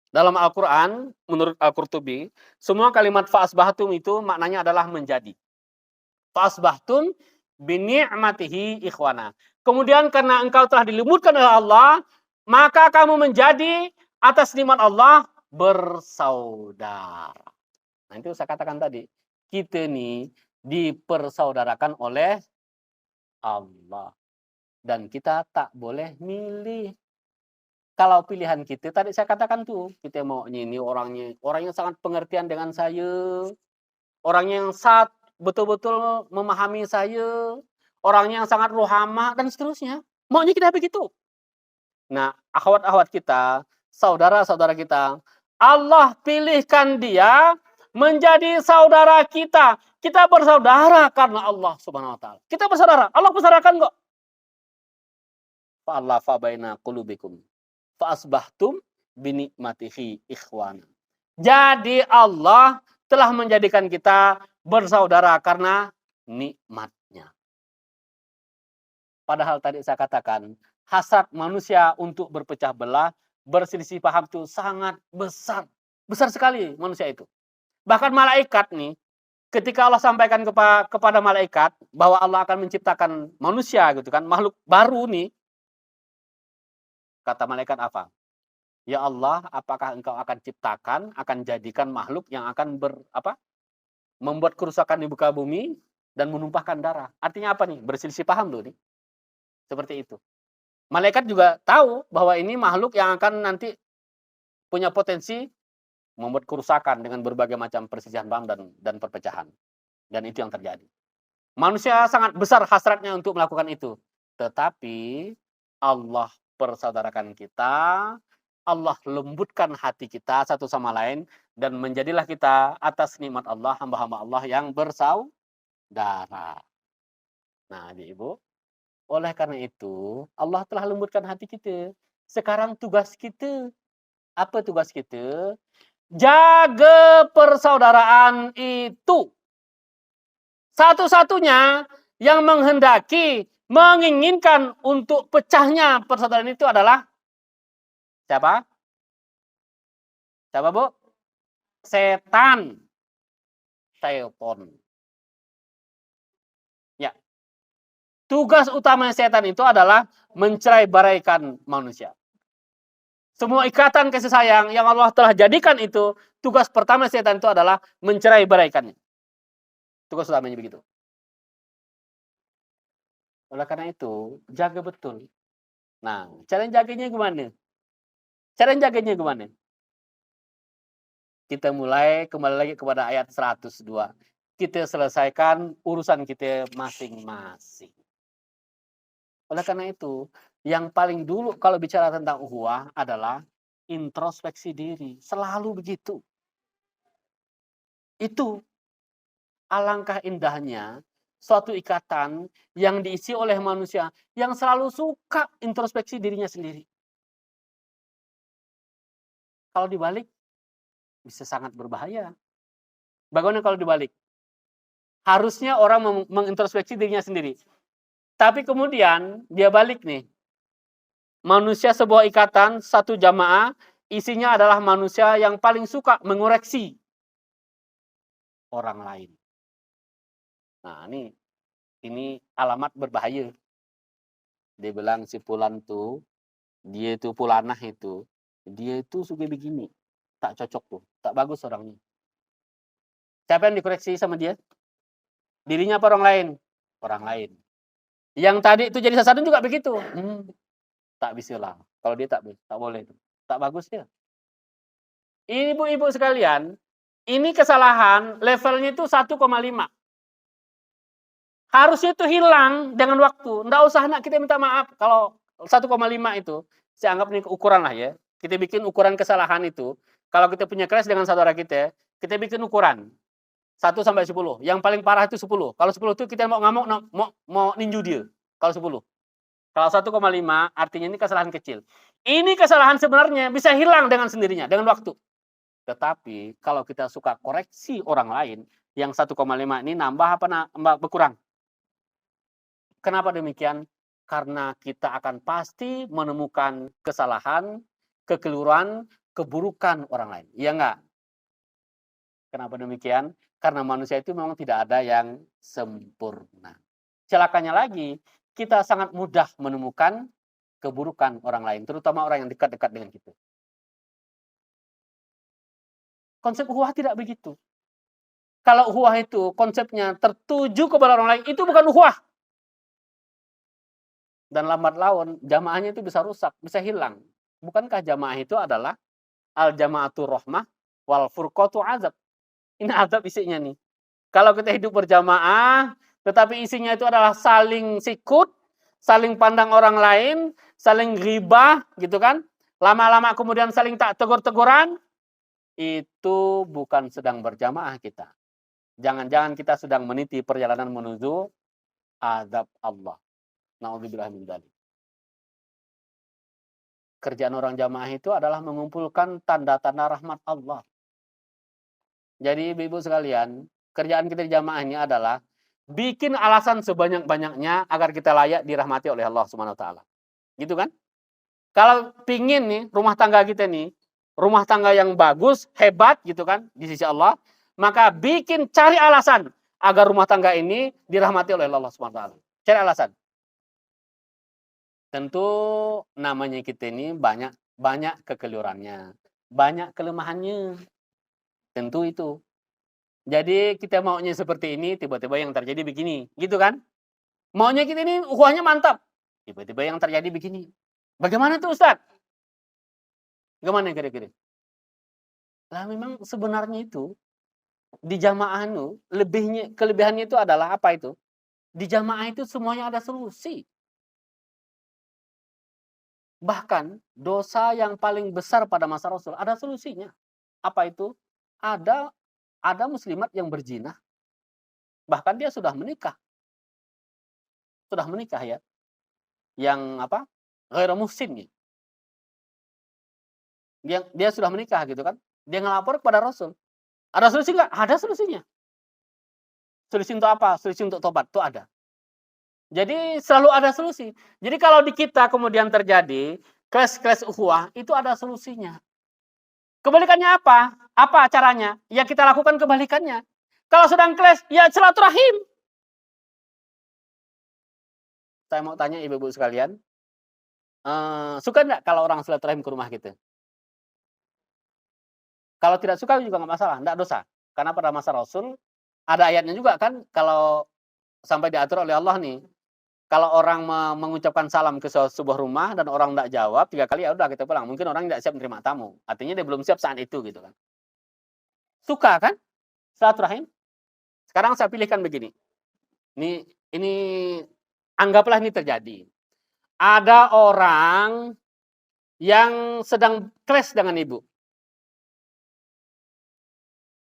Dalam Al-Quran, menurut Al-Qurtubi, semua kalimat fa'asbahtum itu maknanya adalah menjadi. Fa'asbahtum bini'matihi ikhwana. Kemudian karena engkau telah dilembutkan oleh Allah, maka kamu menjadi atas nikmat Allah bersaudara. Nah itu saya katakan tadi, kita nih dipersaudarakan oleh Allah. Dan kita tak boleh milih. Kalau pilihan kita, tadi saya katakan tuh, kita mau ini orang yang sangat pengertian dengan saya, orang yang sangat betul-betul memahami saya, orang yang sangat rohama, dan seterusnya. Maunya kita begitu. Nah, akhwat-akhwat kita, saudara-saudara kita, Allah pilihkan dia menjadi saudara kita. Kita bersaudara karena Allah Subhanahu wa taala. Kita bersaudara, Allah bersaudarakan kok. Fa'alafa baina qulubikum. Fa'asbahtum binikmatihi ikhwana. Jadi Allah telah menjadikan kita bersaudara karena nikmatnya. Padahal tadi saya katakan, hasrat manusia untuk berpecah belah, berselisih paham itu sangat besar. Besar sekali manusia itu. Bahkan malaikat nih, ketika Allah sampaikan kepada malaikat bahwa Allah akan menciptakan manusia gitu kan, makhluk baru nih, kata malaikat apa? Ya Allah, apakah engkau akan ciptakan, akan jadikan makhluk yang akan membuat kerusakan di muka bumi dan menumpahkan darah. Artinya apa nih? Berselisih paham loh nih. Seperti itu. Malaikat juga tahu bahwa ini makhluk yang akan nanti punya potensi membuat kerusakan dengan berbagai macam persisian bam dan perpecahan. Dan itu yang terjadi. Manusia sangat besar hasratnya untuk melakukan itu. Tetapi Allah persaudarakan kita, Allah lembutkan hati kita satu sama lain, dan menjadilah kita atas nikmat Allah, hamba-hamba Allah yang bersaudara. Nah, Ibu, oleh karena itu Allah telah lembutkan hati kita. Sekarang tugas kita, apa tugas kita? Jaga persaudaraan itu. Satu-satunya yang menghendaki, menginginkan untuk pecahnya persaudaraan itu adalah siapa? Siapa, Bu? Setan. Syaiton. Ya. Tugas utama setan itu adalah mencerai-beraikan manusia. Semua ikatan kasih sayang yang Allah telah jadikan itu, tugas pertama setan itu adalah mencerai-beraikannya. Tugas utamanya begitu. Oleh karena itu, jaga betul. Nah, cara jaganya gimana? Cara jaganya gimana? Kita mulai kembali lagi kepada ayat 102. Kita selesaikan urusan kita masing-masing. Oleh karena itu, yang paling dulu kalau bicara tentang ukhuwah adalah introspeksi diri. Selalu begitu. Itu alangkah indahnya suatu ikatan yang diisi oleh manusia yang selalu suka introspeksi dirinya sendiri. Kalau dibalik, bisa sangat berbahaya. Bagaimana kalau dibalik? Harusnya orang mengintrospeksi dirinya sendiri. Tapi kemudian dia balik nih. Manusia sebuah ikatan, satu jamaah, isinya adalah manusia yang paling suka mengoreksi orang lain. Nah, ini alamat berbahaya. Dia bilang si Fulan tuh, dia itu Fulanah itu, dia itu suka begini. Tak cocok tuh, tak bagus orangnya. Siapa yang dikoreksi sama dia? Dirinya apa orang lain? Orang lain. Yang tadi itu jadi sasaran juga begitu. Tak bisa lah. Kalau dia tak boleh. Tak bagus dia. Ibu-ibu sekalian, ini kesalahan levelnya itu 1,5. Harusnya itu hilang dengan waktu. Nggak usah nak kita minta maaf. Kalau 1,5 itu, saya anggap ini ukuran lah ya. Kita bikin ukuran kesalahan itu. Kalau kita punya kelas dengan saudara kita bikin ukuran. 1 sampai 10. Yang paling parah itu 10. Kalau 10 itu kita mau ngamuk, mau ninju dia. Kalau 10. Kalau 1,5 artinya ini kesalahan kecil. Ini kesalahan sebenarnya bisa hilang dengan sendirinya, dengan waktu. Tetapi kalau kita suka koreksi orang lain, yang 1,5 ini nambah apa berkurang? Kenapa demikian? Karena kita akan pasti menemukan kesalahan, kekeliruan, keburukan orang lain. Iya enggak? Kenapa demikian? Karena manusia itu memang tidak ada yang sempurna. Celakanya lagi, kita sangat mudah menemukan keburukan orang lain, terutama orang yang dekat-dekat dengan kita. Konsep ukhuwah tidak begitu. Kalau ukhuwah itu konsepnya tertuju kepada orang lain, itu bukan ukhuwah. Dan lambat laun jamaahnya itu bisa rusak, bisa hilang. Bukankah jamaah itu adalah al-jama'atu rahmah wal furqatu azab. Ini azab isinya nih. Kalau kita hidup berjamaah, tetapi isinya itu adalah saling sikut, saling pandang orang lain, saling ghibah, gitu kan. Lama-lama kemudian saling tak tegur-teguran, itu bukan sedang berjamaah kita. Jangan-jangan kita sedang meniti perjalanan menuju azab Allah. Na'udzubillah min dzalik. Kerjaan orang jamaah itu adalah mengumpulkan tanda-tanda rahmat Allah. Jadi ibu-ibu sekalian, kerjaan kita di jamaah ini adalah bikin alasan sebanyak-banyaknya agar kita layak dirahmati oleh Allah Subhanahu wa taala. Gitu kan? Kalau pingin nih rumah tangga kita nih, rumah tangga yang bagus, hebat gitu kan di sisi Allah, maka cari alasan agar rumah tangga ini dirahmati oleh Allah Subhanahu wa taala. Cari alasan. Tentu namanya kita ini banyak kekeliruannya, banyak kelemahannya. Tentu itu. Jadi kita maunya seperti ini, tiba-tiba yang terjadi begini, gitu kan? Maunya kita ini ukhuwahnya mantap. Tiba-tiba yang terjadi begini. Bagaimana tuh Ustaz? Gimana kira-kira? Lah memang sebenarnya itu di jamaah itu kelebihannya itu adalah apa itu? Di jamaah itu semuanya ada solusi. Bahkan dosa yang paling besar pada masa Rasul ada solusinya. Apa itu? Ada ada muslimat yang berzina, bahkan dia sudah menikah ya, yang apa? Ghairu muhsin gitu. Dia sudah menikah gitu kan. Dia ngelapor kepada Rasul. Ada solusi nggak? Ada solusinya. Solusi untuk apa? Solusi untuk tobat itu ada. Jadi selalu ada solusi. Jadi kalau di kita kemudian terjadi clash ukhuwah, itu ada solusinya. Kebalikannya apa? Apa caranya? Ya kita lakukan kebalikannya. Kalau sedang clash, ya silaturahim. Saya mau tanya ibu-ibu sekalian, suka nggak kalau orang silaturahim ke rumah gitu? Kalau tidak suka juga nggak masalah, nggak dosa. Karena pada masa Rasul ada ayatnya juga kan, kalau sampai diatur oleh Allah nih, kalau orang mengucapkan salam ke sebuah rumah dan orang nggak jawab 3 kali, ya udah kita pulang. Mungkin orang nggak siap menerima tamu. Artinya dia belum siap saat itu gitu kan. Suka kan silaturahim? Sekarang saya pilihkan begini. Ini anggaplah ini terjadi. Ada orang yang sedang clash dengan ibu.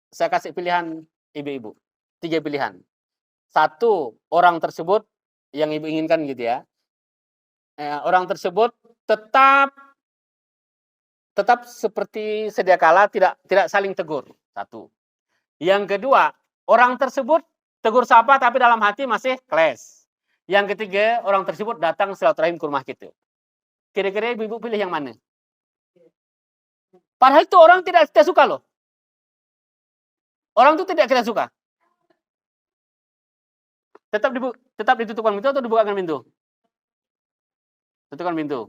Saya kasih pilihan ibu-ibu. 3 pilihan. 1, orang tersebut yang ibu inginkan gitu ya. Orang tersebut tetap seperti sedia kala, tidak saling tegur. 1. Yang kedua, orang tersebut tegur sapa tapi dalam hati masih clash. Yang ketiga, orang tersebut datang silaturahim ke rumah kita. Kira-kira ibu-ibu pilih yang mana? Padahal itu orang tidak suka loh. Orang itu tidak kita suka. Tetap ditutupkan pintu atau dibukakan pintu? Tutupkan pintu.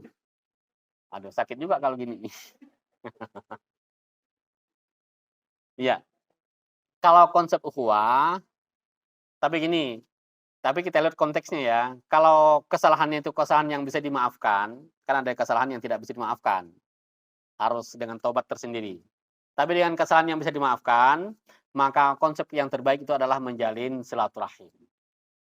Aduh, sakit juga kalau gini. Iya. Kalau konsep ukhuwah, tapi gini, tapi kita lihat konteksnya ya. Kalau kesalahannya itu kesalahan yang bisa dimaafkan, kan ada kesalahan yang tidak bisa dimaafkan. Harus dengan tobat tersendiri. Tapi dengan kesalahan yang bisa dimaafkan, maka konsep yang terbaik itu adalah menjalin silaturahim.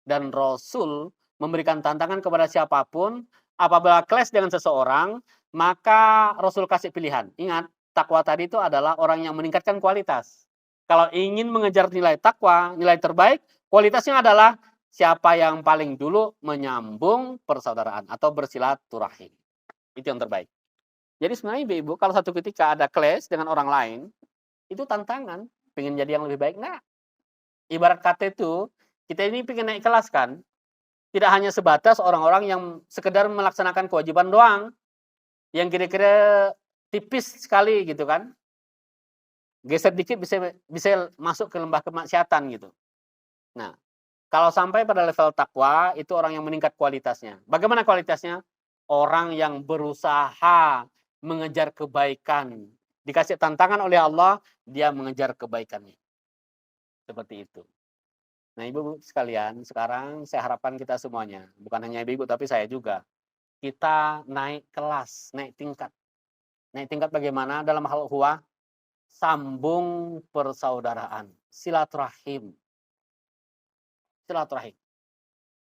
Dan Rasul memberikan tantangan kepada siapapun, apabila clash dengan seseorang, maka Rasul kasih pilihan. Ingat, takwa tadi itu adalah orang yang meningkatkan kualitas. Kalau ingin mengejar nilai takwa, nilai terbaik, kualitasnya adalah siapa yang paling dulu menyambung persaudaraan atau bersilaturahim. Itu yang terbaik. Jadi sebenarnya ibu-ibu kalau satu ketika ada clash dengan orang lain, itu tantangan. Pengen jadi yang lebih baik, nah. Ibarat kata itu, kita ini pengen naik kelas kan. Tidak hanya sebatas orang-orang yang sekedar melaksanakan kewajiban doang. Yang kira-kira tipis sekali gitu kan. Geser dikit bisa masuk ke lembah kemaksiatan gitu. Nah, kalau sampai pada level takwa, itu orang yang meningkat kualitasnya. Bagaimana kualitasnya? Orang yang berusaha mengejar kebaikan. Dikasih tantangan oleh Allah, dia mengejar kebaikannya. Seperti itu. Nah, ibu-ibu sekalian, sekarang saya harapkan kita semuanya, bukan hanya ibu-ibu tapi saya juga, kita naik kelas, naik tingkat. Naik tingkat bagaimana dalam hal ukhuwah? Sambung persaudaraan, silaturahim. Silaturahim.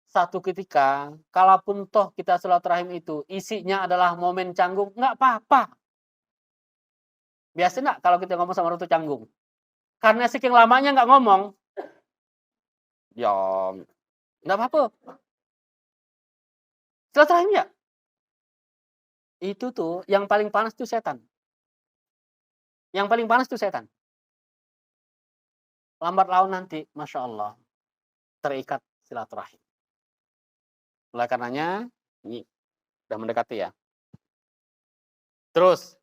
Satu ketika, kalaupun toh kita silaturahim itu isinya adalah momen canggung, nggak apa-apa. Biasa nggak kalau kita ngomong sama orang itu canggung? Karena saking lamanya nggak ngomong, ya nggak apa-apa. Silaturahim ya. Itu tuh yang paling panas tuh setan. Yang paling panas tuh setan. Lambat laun nanti, Masya Allah, terikat silaturahim. Oleh karenanya, ini sudah mendekati ya. Terus,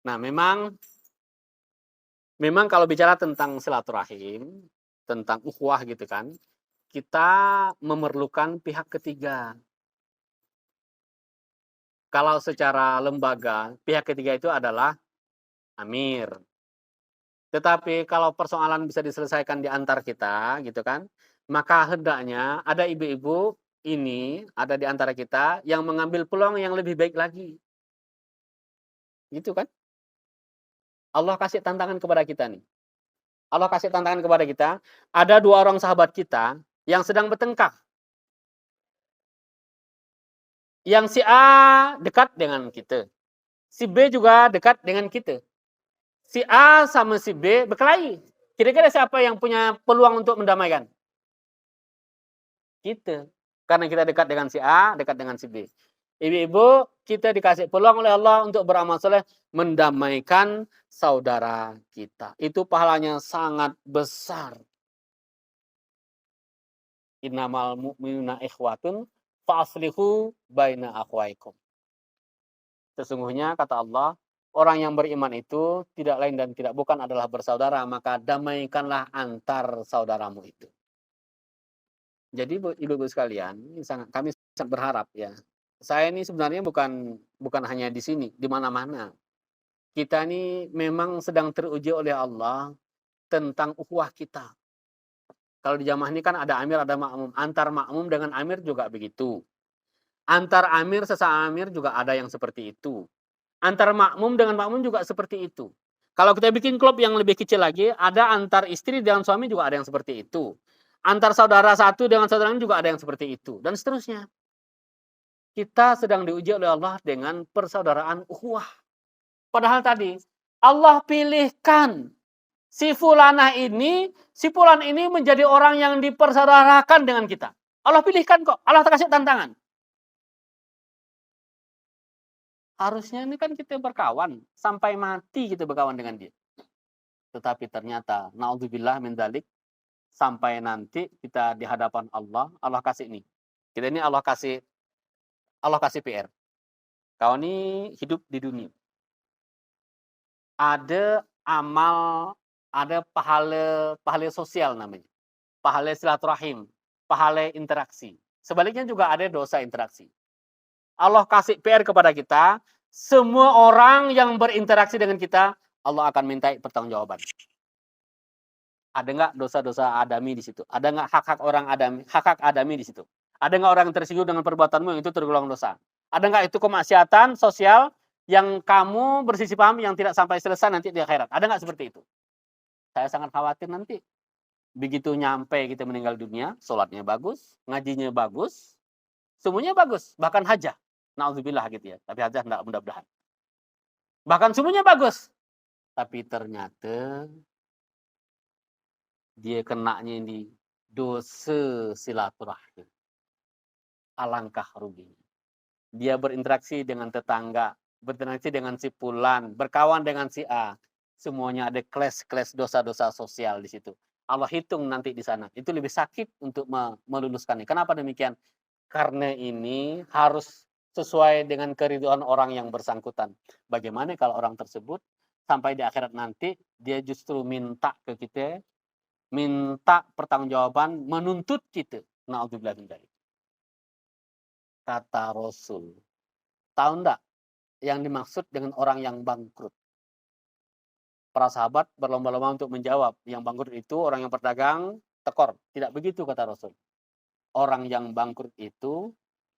nah memang kalau bicara tentang silaturahim, tentang ukhuwah gitu kan, kita memerlukan pihak ketiga. Kalau secara lembaga, pihak ketiga itu adalah amir. Tetapi kalau persoalan bisa diselesaikan di antar kita gitu kan, maka hendaknya ada ibu-ibu ini ada di antara kita yang mengambil peluang yang lebih baik lagi. Gitu kan? Allah kasih tantangan kepada kita nih. Allah kasih tantangan kepada kita, ada 2 orang sahabat kita yang sedang bertengkar. Yang si A dekat dengan kita, si B juga dekat dengan kita. Si A sama si B berkelahi. Kira-kira siapa yang punya peluang untuk mendamaikan? Kita. Karena kita dekat dengan si A, dekat dengan si B. Ibu-ibu, kita dikasih peluang oleh Allah untuk beramal soleh, mendamaikan saudara kita. Itu pahalanya sangat besar. Innamal mu'minuna ikhwatun fa'aslihu baina akhwaikum. Sesungguhnya kata Allah, orang yang beriman itu tidak lain dan tidak bukan adalah bersaudara, maka damaikanlah antar saudaramu itu. Jadi ibu-ibu sekalian, kami sangat berharap ya. Saya ini sebenarnya bukan hanya di sini, di mana-mana. Kita ini memang sedang teruji oleh Allah tentang ukhuwah kita. Kalau di jamaah ini kan ada amir, ada makmum. Antar makmum dengan amir juga begitu. Antar amir sesama amir juga ada yang seperti itu. Antar makmum dengan makmum juga seperti itu. Kalau kita bikin klub yang lebih kecil lagi, ada antar istri dengan suami juga ada yang seperti itu. Antar saudara satu dengan saudara lain juga ada yang seperti itu. Dan seterusnya. Kita sedang diuji oleh Allah dengan persaudaraan ukhuwah. Padahal tadi, Allah pilihkan si fulan ini menjadi orang yang dipersaudarakan dengan kita. Allah pilihkan kok, Allah kasih tantangan. Harusnya ini kan kita berkawan, sampai mati kita berkawan dengan dia. Tetapi ternyata, naudzubillah min dzalik, sampai nanti kita di hadapan Allah, Allah kasih ini. Kita ini Allah kasih PR. Kau ini hidup di dunia. Ada amal, ada pahala sosial namanya. Pahala silaturahim, pahala interaksi. Sebaliknya juga ada dosa interaksi. Allah kasih PR kepada kita, semua orang yang berinteraksi dengan kita, Allah akan minta pertanggungjawaban. Ada nggak dosa-dosa adami di situ? Ada nggak hak-hak orang adami, hak-hak adami di situ? Ada nggak orang yang tersinggung dengan perbuatanmu yang itu tergolong dosa? Ada nggak itu kemaksiatan sosial yang kamu bersisi paham yang tidak sampai selesai nanti di akhirat? Ada nggak seperti itu? Saya sangat khawatir nanti. Begitu nyampe kita meninggal dunia, sholatnya bagus, ngajinya bagus, semuanya bagus, bahkan hajah. Na'udzubillah gitu ya, tapi hajah enggak, mudah-mudahan. Bahkan semuanya bagus. Tapi ternyata dia kenanya di dosa silaturahim. Alangkah ruginya. Dia berinteraksi dengan tetangga, berinteraksi dengan si fulan, berkawan dengan si A. Semuanya ada kelas-kelas dosa-dosa sosial di situ. Allah hitung nanti di sana. Itu lebih sakit untuk meluluskannya. Kenapa demikian? Karena ini harus sesuai dengan keridhaan orang yang bersangkutan. Bagaimana kalau orang tersebut sampai di akhirat nanti dia justru minta ke kita, minta pertanggungjawaban, menuntut kita. Na'udzubillah min dzalik. Kata Rasul, tahu enggak yang dimaksud dengan orang yang bangkrut? Para sahabat berlomba-lomba untuk menjawab. Yang bangkrut itu orang yang berdagang tekor. Tidak begitu kata Rasul. Orang yang bangkrut itu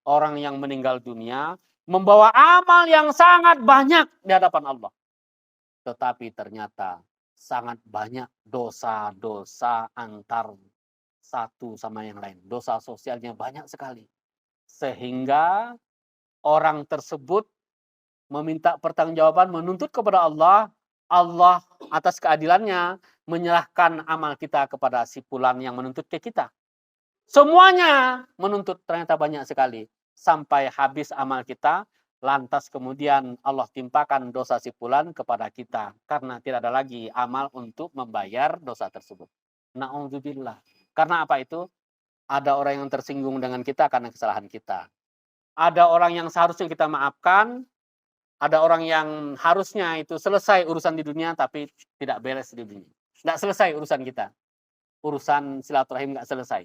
orang yang meninggal dunia membawa amal yang sangat banyak di hadapan Allah. Tetapi ternyata sangat banyak dosa-dosa antar satu sama yang lain. Dosa sosialnya banyak sekali. Sehingga orang tersebut meminta pertanggungjawaban, menuntut kepada Allah. Allah atas keadilannya menyerahkan amal kita kepada si fulan yang menuntut ke kita. Semuanya menuntut ternyata banyak sekali. Sampai habis amal kita, lantas kemudian Allah timpakan dosa si fulan kepada kita. Karena tidak ada lagi amal untuk membayar dosa tersebut. Na'udzubillah. Karena apa itu? Ada orang yang tersinggung dengan kita karena kesalahan kita. Ada orang yang seharusnya kita maafkan. Ada orang yang harusnya itu selesai urusan di dunia, tapi tidak beres di dunia. Tidak selesai urusan kita. Urusan silaturahim tidak selesai.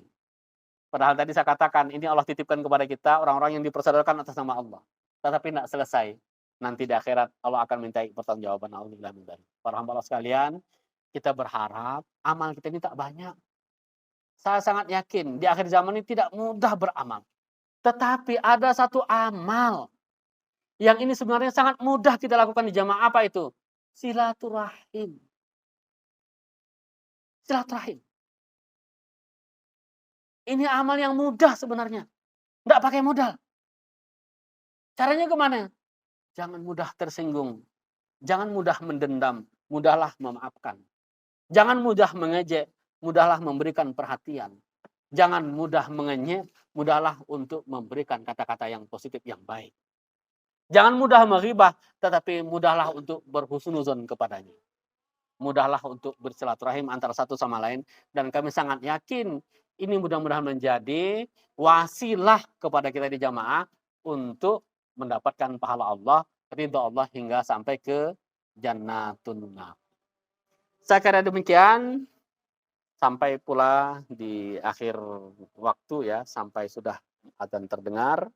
Padahal tadi saya katakan, ini Allah titipkan kepada kita orang-orang yang dipersaudarakan atas nama Allah. Tetapi tidak selesai. Nanti di akhirat Allah akan minta pertanggungjawaban. Para hamba Allah sekalian, kita berharap amal kita ini tak banyak. Saya sangat yakin di akhir zaman ini tidak mudah beramal. Tetapi ada satu amal yang ini sebenarnya sangat mudah kita lakukan di jamaah, apa itu? Silaturahim. Silaturahim. Ini amal yang mudah sebenarnya. Nggak pakai modal. Caranya kemana? Jangan mudah tersinggung. Jangan mudah mendendam. Mudahlah memaafkan. Jangan mudah mengejek. Mudahlah memberikan perhatian. Jangan mudah mengenyek. Mudahlah untuk memberikan kata-kata yang positif, yang baik. Jangan mudah meribah, tetapi mudahlah untuk berhusnuzon kepadanya. Mudahlah untuk bersilaturahim antara satu sama lain. Dan kami sangat yakin ini mudah-mudahan menjadi wasilah kepada kita di jamaah untuk mendapatkan pahala Allah, ridha Allah hingga sampai ke jannatun na'im. Saya kira demikian, sampai pula di akhir waktu ya, sampai sudah adzan terdengar.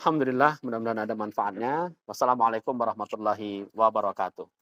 Alhamdulillah, mudah-mudahan ada manfaatnya. Wassalamualaikum warahmatullahi wabarakatuh.